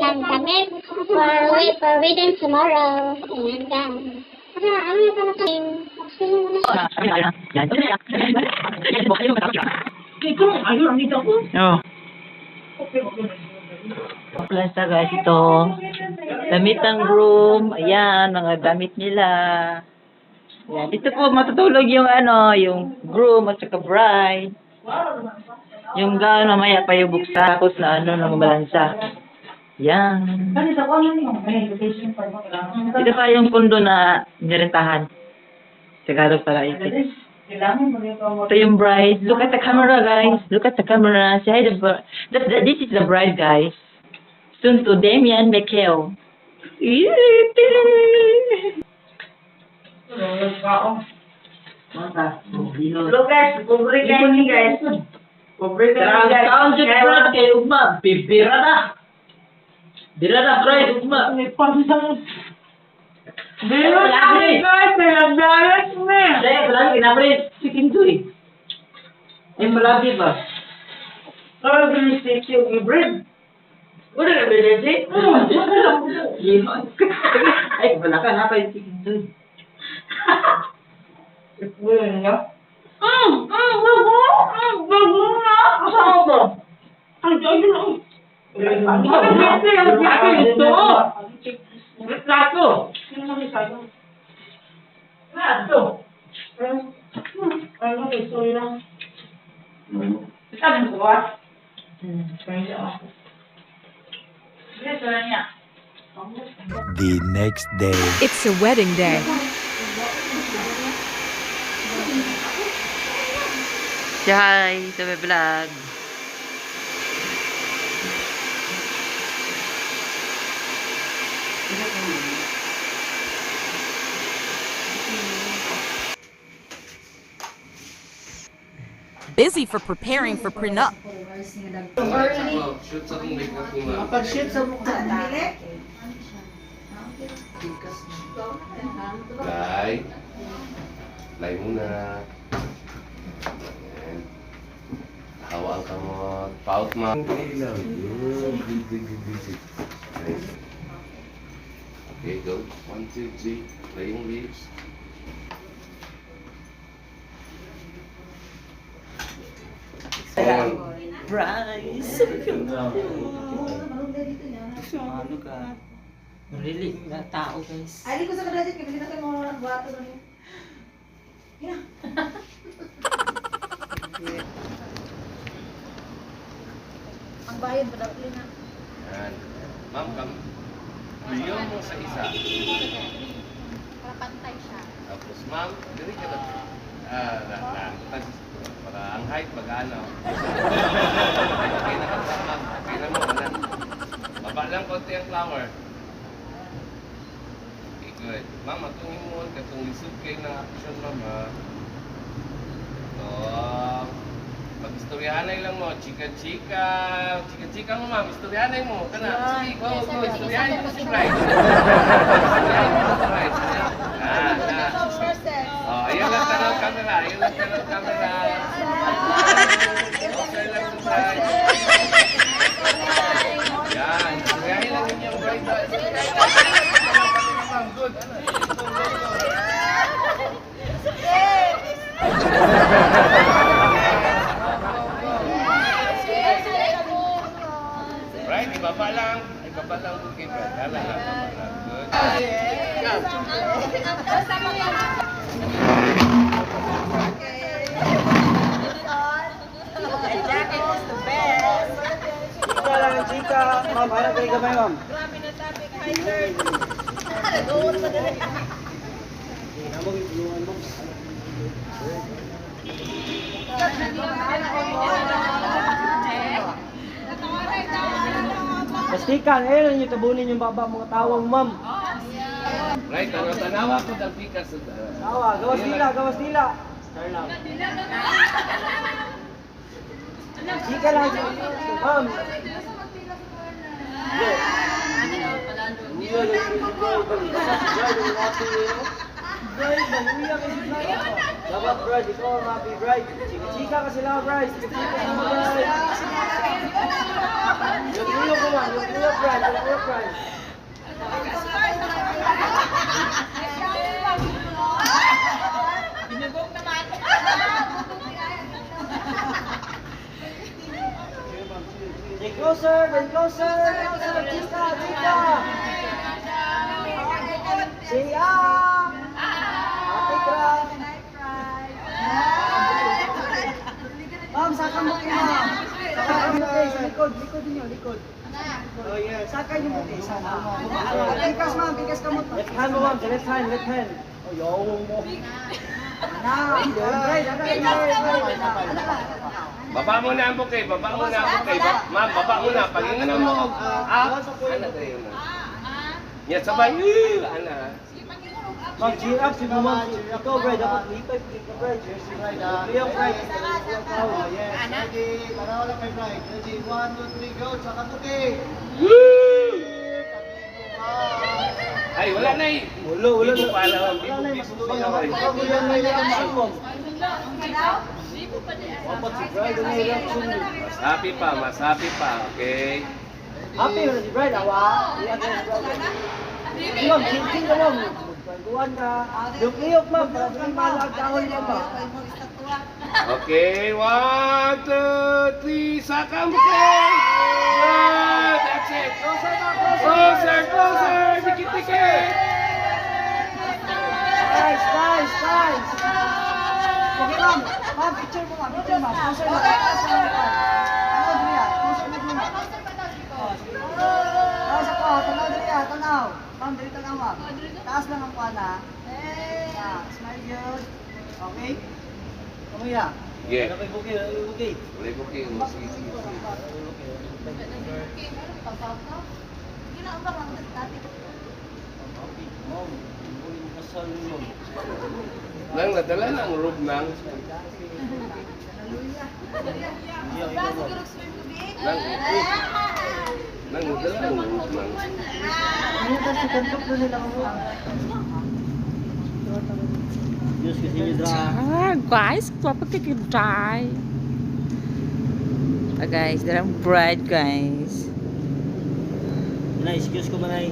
lang kami for wedding tomorrow. Ayan guys. Ano pa na kayo? Oh. Plaza guys, ito. Damit ng groom. Ayan, mga damit nila. Ayan. Dito po matutulog yung yung groom at saka bride. Yung gown mamaya pa yung buksa. Tapos na ng balansa. Ayan. Dito pa yung kondo na nirentahan. Tagalog pala ito. Ito yung bride. Look at the camera, guys. Look at the camera. Say hi to this is the bride, guys. Soon to Damian Michael. Look guys, pobre kayo ni guys. Pobre kayo guys. Kaon dyan, bride, kay Ugma. Bira na. Bira na, bride, Ugma. Biro namin guys, nagdalas mo. Saya bilang kinapre chicken to eh. Yung malaki ba? Kalau beli steak yung bread. Udah na beda sih? Ay, balakan apa yung chicken to? Ikuin niya. Bago na. Kasama ba? Ay, lang. Plato. Sino namin sa'yo? Plato. Ano gusto nyo lang? Sabi mo ba? The next day. It's a wedding day. Hi, sa may vlog. Busy for preparing for prenup. Pag-shoot sa mukha. Lay muna. Ayan. Hawa ang kamot. Paut mo. Okay, go. 1, 2, 3. Play yung lips. Bryce. Ano ka? Really, na tao guys. Ay, di ko sa kadadit, kasi natin mga buhato na niya. Yan. Ang bayad ba daw na? Ayan. Ma'am, bigyan mo sa isa. Para pantay siya. Tapos, ma'am, dili ka na. Para ang height, mag-ano. Okay na ka, ma'am. Okay na mo, wala. Baba lang konti ang flower. Okay, good. Ma'am, atong mo, katong lisod kayo ng action, ma'am, ha. So, pag-istoryahanay lang mo, chika-chika. Chika-chika mo, ma'am. Istoryahanay mo. Kana, sige, go, go. Istoryahanay mo si Bride. Istoryahanay mo si Bride. Oh, ayan lang tanong camera. Ayan lang tanong camera. Okay lang si Bride. Yan. Istoryahanay lang ninyo ang Bride. Ma'am, good. Ano? Right, ibaba lang. Ibaba lang po kay Brad. Hala lang, ibaba lang. Good. Chika lang ang chika. Ma'am, harap kayo gamay, ma'am. Grabe na topic, hi sir. Doon pa dali. Pastikan, ayun yung tabunin yung baba mga tawang, ma'am. Right, tanawa ko ng pikas. Tawa, gawas nila, gawas nila. Sir lang. Chika lang, ma'am. bride, mag-uya ka si bride. Dapat bride, ikaw ang happy bride. Chika-chika ka sila bride. Chika-chika ka sila bride. Yung uyo ko man, yung uyo bride, yung uyo bride. Get closer, get closer. Chika, chika. Siya. Ate Craft. Ma'am, sakay mo kayo, ma'am. Sakay mo kayo sa likod. Likod niyo, likod. Oh, yes. Sakay niyo mo kayo. Bigas, ma'am. Bigas ka mo. Left hand mo, ma'am. Left hand, left hand. Oh, yaw mo. Baba mo na ang bouquet, baba mo na ang bouquet. Ma'am, baba mo na. Pagingin mo. Ano tayo na? Yan, sabay. Ano? Ma'am, cheer up si ma'am. Ikaw, bride. Dapat lipay ka, bride. Iyong bride. Yes, ready. Para wala kay bride. Ready, 1, 2, 3, go. Saka tuki. Ay, wala na eh. Wala Bibo na. pa lang. Bibo pa lang. Wala na yung maximum. Dapat si bride ang reaction niyo. Mas happy pa, mas happy pa. Okay? Happy na si bride, awa. Iyan na si bride. Ma'am, chill ka, ma'am. Magpagkuhan ka. Liyok-liyok, ma'am. Para sa malag kahon niya, ma'am. Okay, 1, 2, 3, saka ang bouquet! Good! That's it! Closer, closer! Dikit-dikit! Nice, nice, nice. Okay, ma'am. Ma'am, picture mo, ma'am. Picture, ma'am. Closer na. Ano, Dria? Closer na, Dria. Taas ako. Tanaw, Dria. Tanaw. Ma'am, dali tanaw, ma'am. Taas lang ang kuwana. Smile good. Okay? Kamuya. Yeah. Ano kay bukid? Ano kay bukid? Wala ko kayo. Sige, sige, sige. Nang nadala ng robe nang. Nang nadala ng robe nang. Ano kasi kantok na nila ko? Diyos kasi nyo dra. Guys, papagkikintay. Guys, darang bride, guys. Excuse ko manay.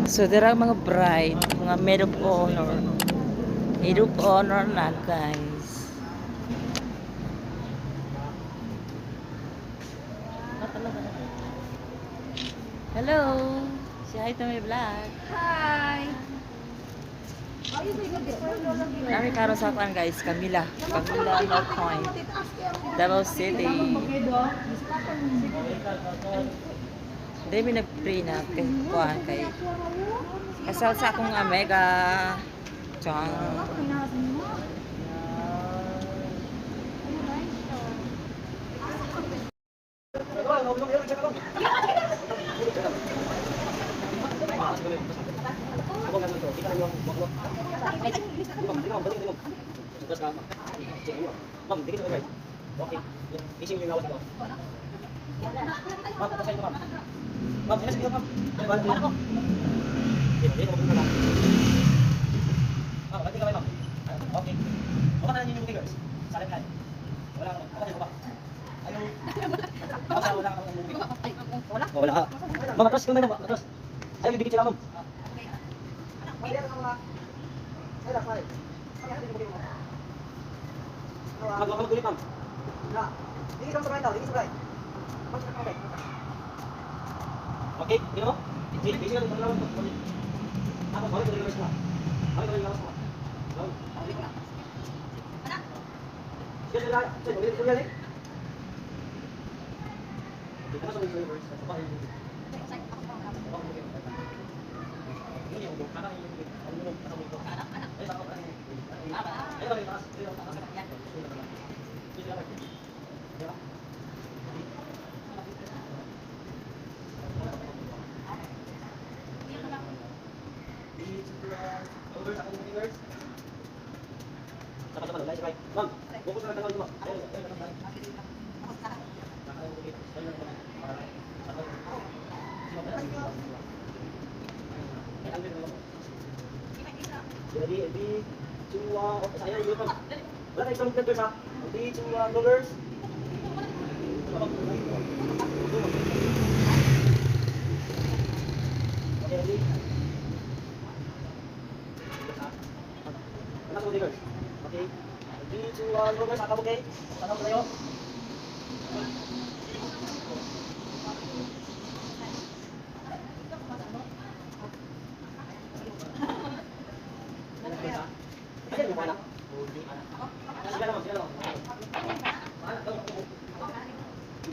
So, darang mga bride, mga maid of honor. Maid of honor na, guys. Hello! Say hi to my vlog. Nami karo sa akin, guys, Camila. Camila North Point. Davao City. Hindi may nag-pray na kay Juan kay kasal sa akong mega chong. Ma'am, dikit mo, right? Okay. Ising yung lawas ko. Ma'am, tapos kayo, ma'am. Ma'am, sila sige, ma'am. Ano ko? Dito, mo na. Ma'am, ganti ka, ma'am. Okay. Baka na ninyo yung fingers. Sa left hand. Wala ka. Baka dito ba? Ayaw. Baka wala ka ng movie. Wala? Wala ka. Ma'am, atras ka, ma'am. Atras. Ayaw, dikit sila, ma'am. Okay. Relax, ma'am. Mag-ulit, ma'am. Na. Dikit ka sa right, dikit sa right. Okay, you know? Hindi ka lang talaga ulit. Ako, balik ko rin lang. Balik ko rin lang ako. Balik ko na. Anak! Sige, sige, sige, ulit ko yan eh. Dito na sa mga universe. Sa bahay mo. Ma'am, bukod na tanggal mo. Ready, ready, 2, 1, okay, sayang, yun pa. Wala tayo isang members ha. Ready, 2, 1, go girls. Okay, ready. Anak mo, girls. Okay. Ready, 2, 1, go girls. Akap, okay? Tanaw ko tayo. Ayan, yung anak. Sila naman, sila naman. Anak, daw.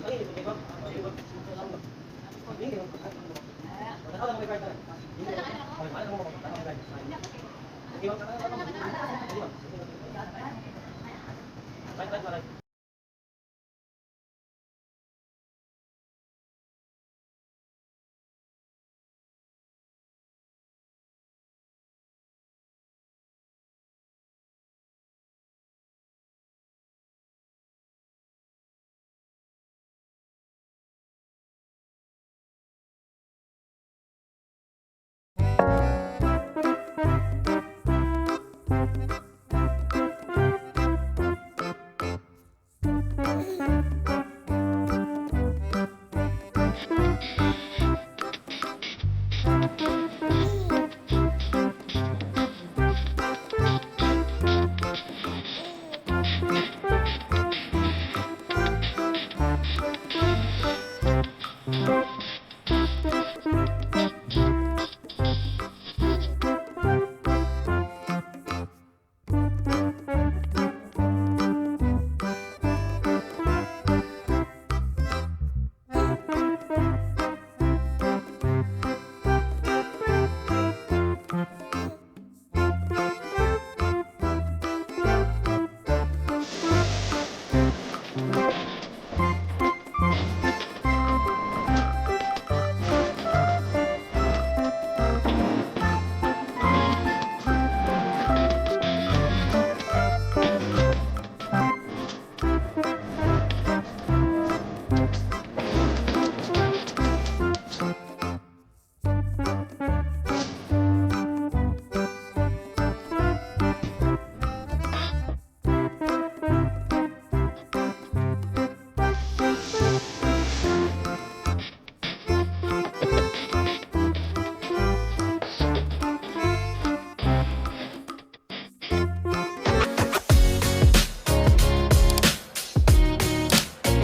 Ay, hindi ba? Hindi ba? Hindi ba? Ano mo kay Carter? Hindi ba? Ano mo kay Carter? Hindi ba? Hindi ba? Right, right, right.